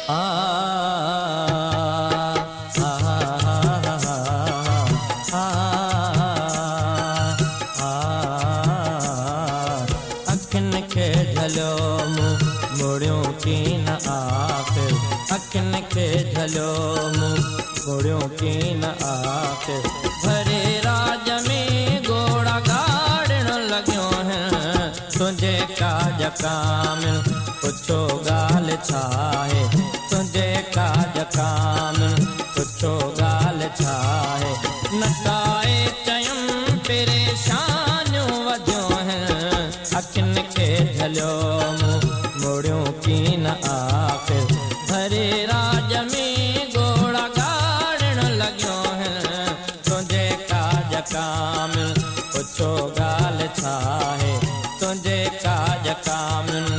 आ अखिन के झलो मुड़ियों की न आखिर अखिन के झलो मुड़ियों की न आखिर भरे राज में घोड़ा गाड़न लॻियो हैं तुझे काज कामिल पुछो गाल छाहे तुझे काज कामिल पुछो गाल छाहे नकाए चयम परेशानियों वधियो हैं अखिन के झलो मुड़ियों की न आखिर भरे राज में घोड़ा गाड़न लॻियो हैं तुझे काज कामिल पुछो गाल छाहे तुझे काज कामिल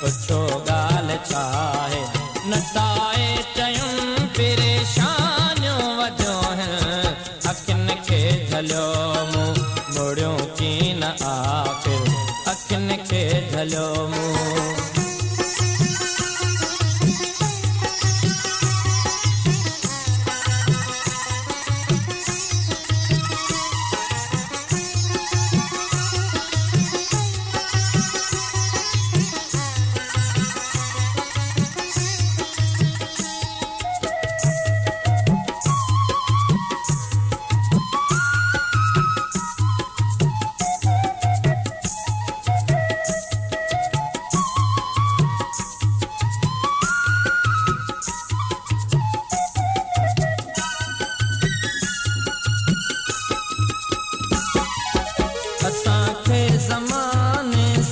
पुछो गाल छाहे नताए चयम परेशानियों वधियो हैं अखिन के झलो मुड़ियों की न आखिर अखिन के झलो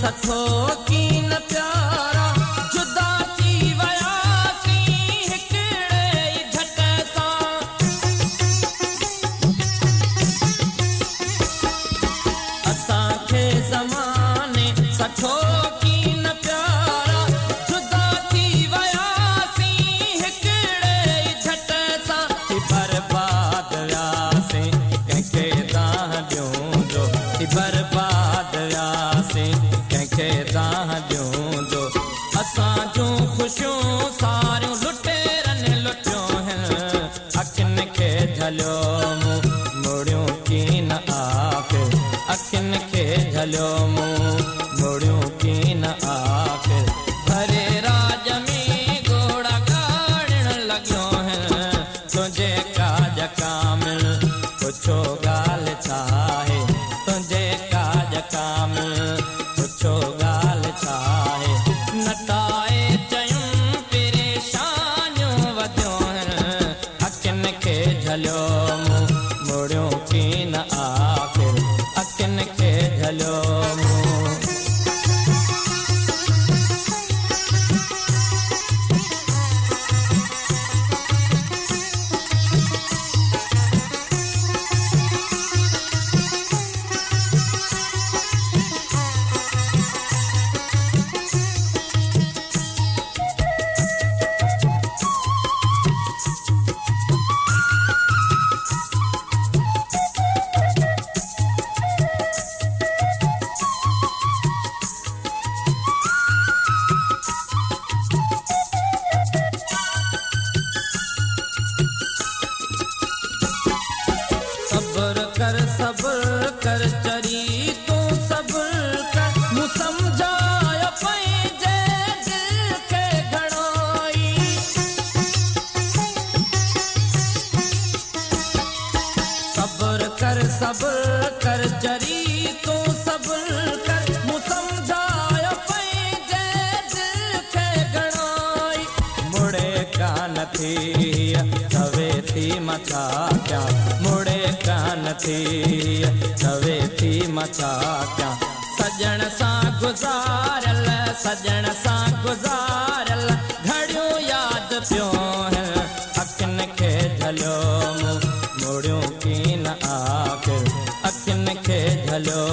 सठो की न प्यारा जुदा थी वयासी हिकड़े झट सां असांखे ज़माने सठो की न प्यारा जुदा थी वयासी हिकड़े झट सां बर्बाद वियासीं कंहिंखे दाह ॾियूं जो बर्बाद वियासीं जो असां जूं खुशियूं सारियूं लुटेरन लुटियो हैं अखिन के झलो मुड़ियों की न आखिर अखिन के झलो मुड़ियों की न आखिर भरे राज में घोड़ा गाड़न लॻियो हैं तुझे काज कामिल पुछो गाल छाहे तुझे काज कामिल पुछो गाल छाहे नताए चयम परेशानियों वधियो हैं अखिन के झलो मुड़ियों की न आखिर अखिन के झलो सब्र कर चरी तू सब्र कर मूं समझायो पंहिंजे दिल खे घणोई सब्र कर चरी तू सब्र कर मूं समझायो पंहिंजे दिल खे घणोई मुड़े कान थी तवे थी मथा क्या मुड़े कान थी तवे थी मथा क्या सजण सां गुज़ारल घड़ियूं यादि पियो हैं अखिन के झलो मुड़ियों की न आखिर अखिन के झलो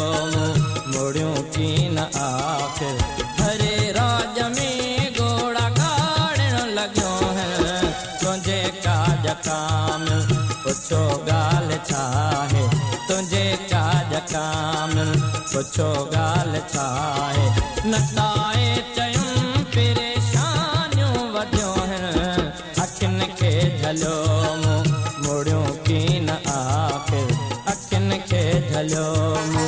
मुड़ियों की न आखिर भरे राज में घोड़ा गाड़न लॻियो हैं तुझे काज कामिल पुछो गाल छाहे तुझे काज कामिल पुछो गाल छाहे नताए चयम परेशानियों वधियो हैं झलियो मूं मुड़ियो कीन आख़िर अखियुनि खे झलियो मूं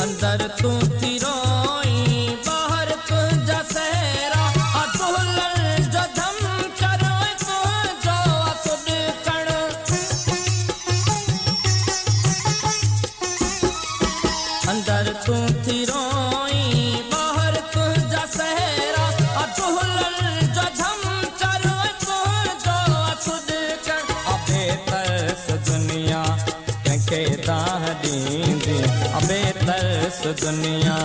अंदर तू थी रोई बाहर तुझा सहरा दुल्हन जो धम करो तुझो असुड कण अंदर तू थी रोई बाहर तुझा सहरा दुल्हन जो धम करो तुझो असुड कण अबे तरस दुनिया कंहिंखे दाह ॾींदी अबे तरस दुनिया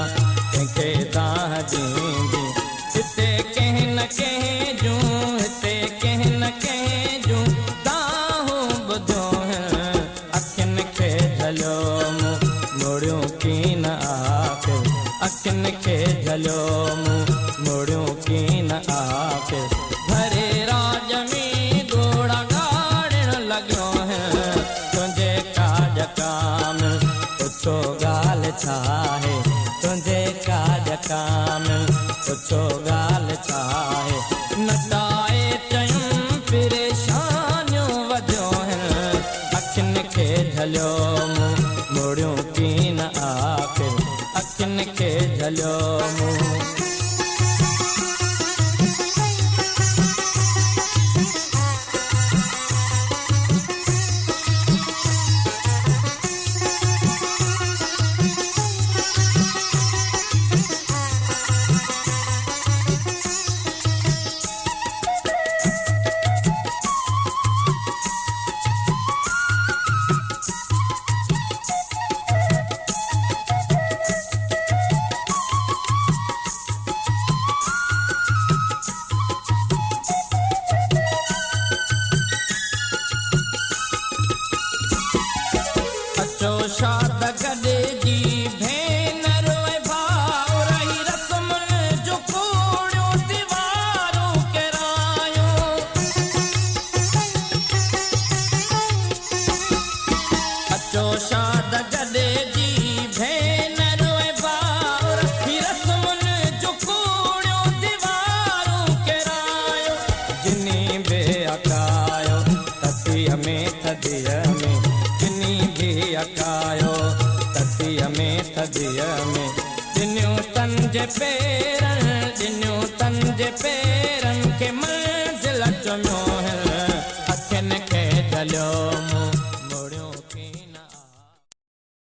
कंहिंखे दाह ॾींदी हिते कंहिं न कंहिं जूं हिते कंहिं न कंहिं जूं दाहूं ॿुधियो अखियुनि खे झलियो मूं मुड़ियो कीन आख़िर अखियुनि खे झलियो मूं मुड़ियो कीन आख़िर भरे राज में घोड़ा गाड़ण लॻियो तुंहिंजे काज कामिल पुछो ॻाल्हि छा आहे तुंहिंजे काज कामिल पुछो ॻाल्हि छा आहे नटाए चयूं परेशानियूं वधियो अखियुनि खे झलियो मूं मुड़ियो कीन आख़िर अखियुनि खे झलियो मूं अचो शाद गॾिजी भेनर भाउ रही रस्मुनि जो कूड़ियूं दीवारूं किरायूं अचो शाद गॾिजी भेनर भाउ रही रस्मुनि जो कूड़ियूं दीवारूं किरायूं जिनी बे अकायो तसीअ में थदीअ में अकायो तसीअ में थदीअ में ॾिनियूं तंहिंजे पेरनि खे मंज़िल चुमियो अखियुनि खे झलियो मूं